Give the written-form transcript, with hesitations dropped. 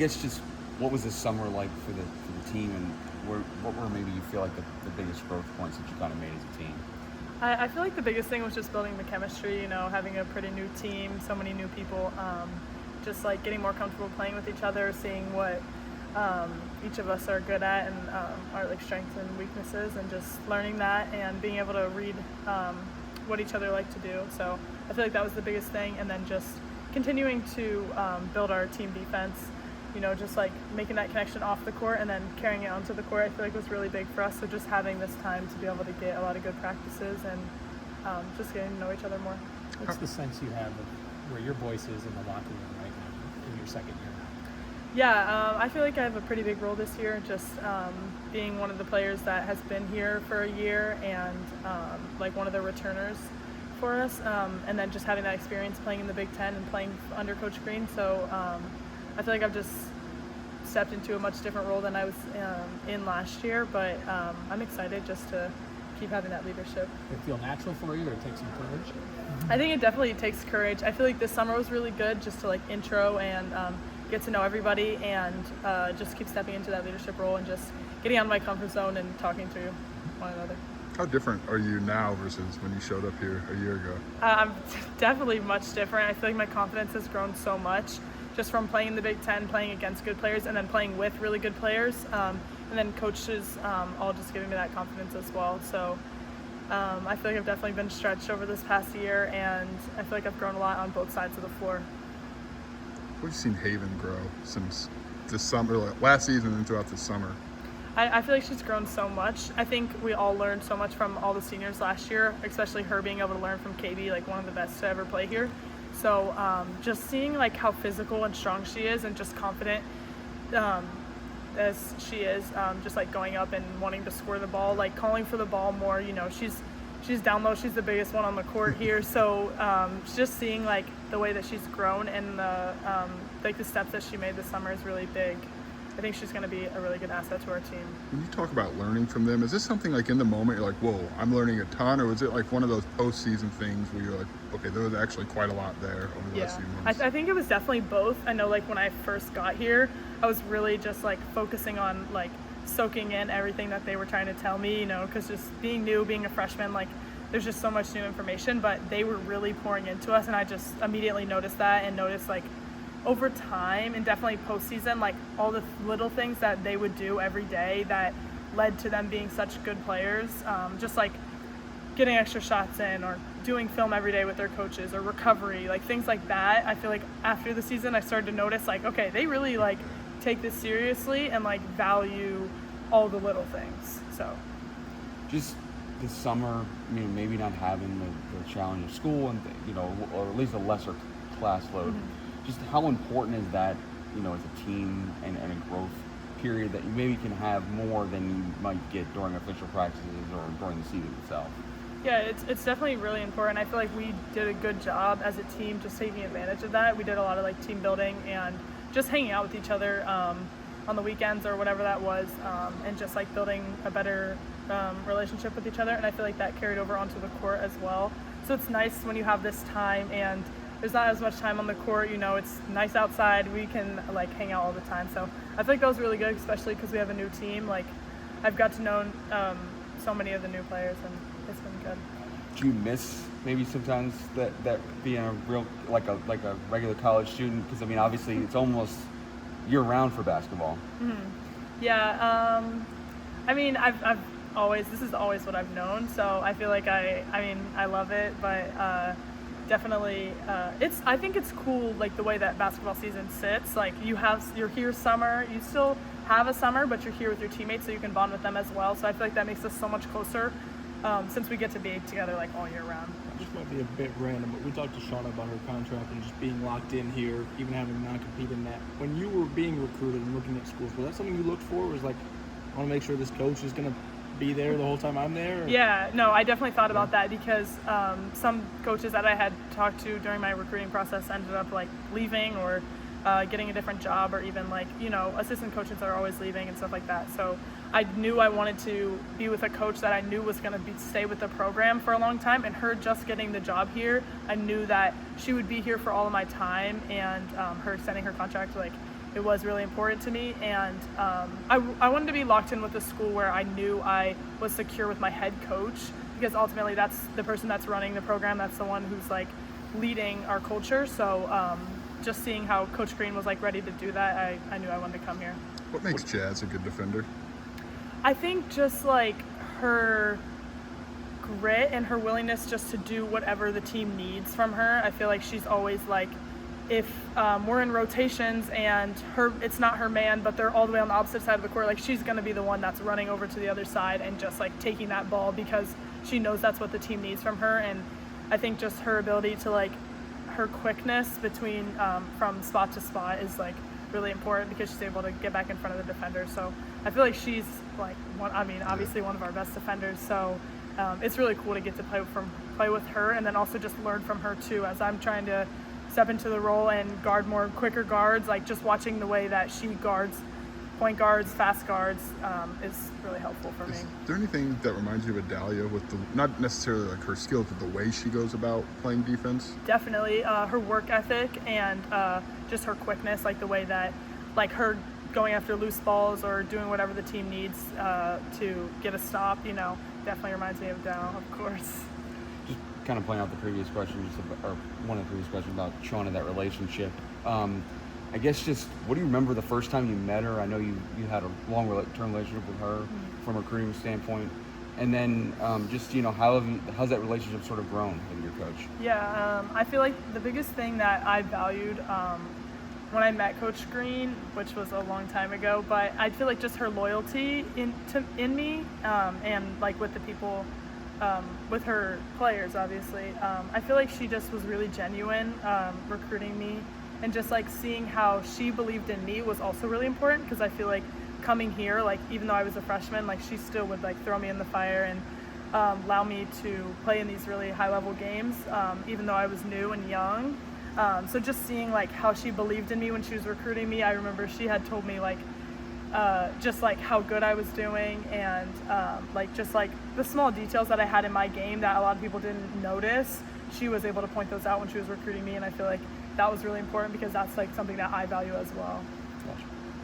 I guess just what was this summer like for the team, and what were maybe you feel like the biggest growth points that you kind of made as a team? I feel like the biggest thing was just building the chemistry, having a pretty new team, so many new people, just like getting more comfortable playing with each other, seeing what each of us are good at and our like strengths and weaknesses, and just learning that and being able to read what each other like to do. So I feel like that was the biggest thing, and then just continuing to build our team defense. Just like making that connection off the court and then carrying it onto the court, I feel like was really big for us. So just having this time to be able to get a lot of good practices and just getting to know each other more. What's the sense you have of where your voice is in the locker room right now in your second year now? Yeah, I feel like I have a pretty big role this year, just being one of the players that has been here for a year and like one of the returners for us, and then just having that experience playing in the Big Ten and playing under Coach Green. So I feel like I've just stepped into a much different role than I was in last year, but I'm excited just to keep having that leadership. Does it feel natural for you, or it takes some courage? I think it definitely takes courage. I feel like this summer was really good just to like intro and get to know everybody and just keep stepping into that leadership role and just getting out of my comfort zone and talking to one another. How different are you now versus when you showed up here a year ago? I'm definitely much different. I feel like my confidence has grown so much just from playing in the Big Ten, playing against good players, and then playing with really good players, and then coaches all just giving me that confidence as well. So I feel like I've definitely been stretched over this past year, and I feel like I've grown a lot on both sides of the floor. We've seen Haven grow since this summer, like last season and throughout the summer. I feel like she's grown so much. I think we all learned so much from all the seniors last year, especially her being able to learn from KB, like one of the best to ever play here. So just seeing like how physical and strong she is and just confident as she is, just like going up and wanting to score the ball, like calling for the ball more, she's down low, she's the biggest one on the court here. So just seeing like the way that she's grown and the steps that she made this summer is really big. I think she's going to be a really good asset to our team. When you talk about learning from them, is this something like in the moment you're like, whoa, I'm learning a ton, or was it like one of those postseason things where you're like, okay, there was actually quite a lot there over the last few months? I think it was definitely both. I know like when I first got here, I was really just like focusing on like soaking in everything that they were trying to tell me, because just being new, being a freshman, like there's just so much new information, but they were really pouring into us, and I just immediately noticed that and noticed like over time and definitely postseason, like all the little things that they would do every day that led to them being such good players, just like getting extra shots in or doing film every day with their coaches or recovery, like things like that. I feel like after the season I started to notice like, okay, they really like take this seriously and like value all the little things. So Just this summer, maybe not having the challenge of school and or at least a lesser class load. Just how important is that, as a team and a growth period that you maybe can have more than you might get during official practices or during the season itself? Yeah, it's definitely really important. I feel like we did a good job as a team just taking advantage of that. We did a lot of like team building and just hanging out with each other on the weekends or whatever that was, and just like building a better relationship with each other. And I feel like that carried over onto the court as well. So it's nice when you have this time and there's not as much time on the court, it's nice outside, we can like hang out all the time. So I feel like that was really good, especially because we have a new team. Like I've got to know so many of the new players, and it's been good. Do you miss maybe sometimes that being a real like a regular college student? Because obviously it's almost year round for basketball. Yeah, I've always, this is always what I've known, so I feel like I love it, but definitely I think it's cool like the way that basketball season sits. Like you're here summer, you still have a summer, but you're here with your teammates, so you can bond with them as well. So I feel like that makes us so much closer since we get to be together like all year round. This might be a bit random, but we talked to Shauna about her contract and just being locked in here, even having non-compete in that. When you were being recruited and looking at schools, was that something you looked for? Was like, I want to make sure this coach is going to be there the whole time I'm there? Or? Yeah, no, I definitely thought about that because some coaches that I had talked to during my recruiting process ended up like leaving or getting a different job, or even like, assistant coaches are always leaving and stuff like that. So I knew I wanted to be with a coach that I knew was going to stay with the program for a long time, and her just getting the job here, I knew that she would be here for all of my time, and her sending her contract like it was really important to me. And I wanted to be locked in with a school where I knew I was secure with my head coach, because ultimately that's the person that's running the program. That's the one who's like leading our culture. So just seeing how Coach Green was like ready to do that, I knew I wanted to come here. What makes Jazz a good defender? I think just like her grit and her willingness just to do whatever the team needs from her. I feel like she's always like, if we're in rotations and it's not her man, but they're all the way on the opposite side of the court, like she's going to be the one that's running over to the other side and just like taking that ball, because she knows that's what the team needs from her. And I think just her ability to like, her quickness between from spot to spot is like really important, because she's able to get back in front of the defender. So I feel like she's like obviously one of our best defenders. So it's really cool to get to play with her, and then also just learn from her too, as I'm trying to step into the role and guard more quicker guards. Like just watching the way that she guards point guards, fast guards is really helpful for me. Is there anything that reminds you of Adalia with the, not necessarily like her skills, but the way she goes about playing defense? Definitely her work ethic and just her quickness, like the way that like her going after loose balls or doing whatever the team needs to get a stop, definitely reminds me of Dow, of course. Just kind of playing out the previous question, or one of the previous questions about Shauna, that relationship. I guess just, what do you remember the first time you met her? I know you had a long-term relationship with her from a recruiting standpoint. And then just, how's that relationship sort of grown with your coach? Yeah, I feel like the biggest thing that I valued when I met Coach Green, which was a long time ago, but I feel like just her loyalty in me and like with the people, with her players, obviously. I feel like she just was really genuine recruiting me. And just like seeing how she believed in me was also really important, because I feel like coming here, like even though I was a freshman, like she still would like throw me in the fire and allow me to play in these really high level games, even though I was new and young. So just seeing like how she believed in me when she was recruiting me. I remember she had told me like just like how good I was doing, and like just like the small details that I had in my game that a lot of people didn't notice. She was able to point those out when she was recruiting me, and I feel like that was really important, because that's like something that I value as well. Gotcha.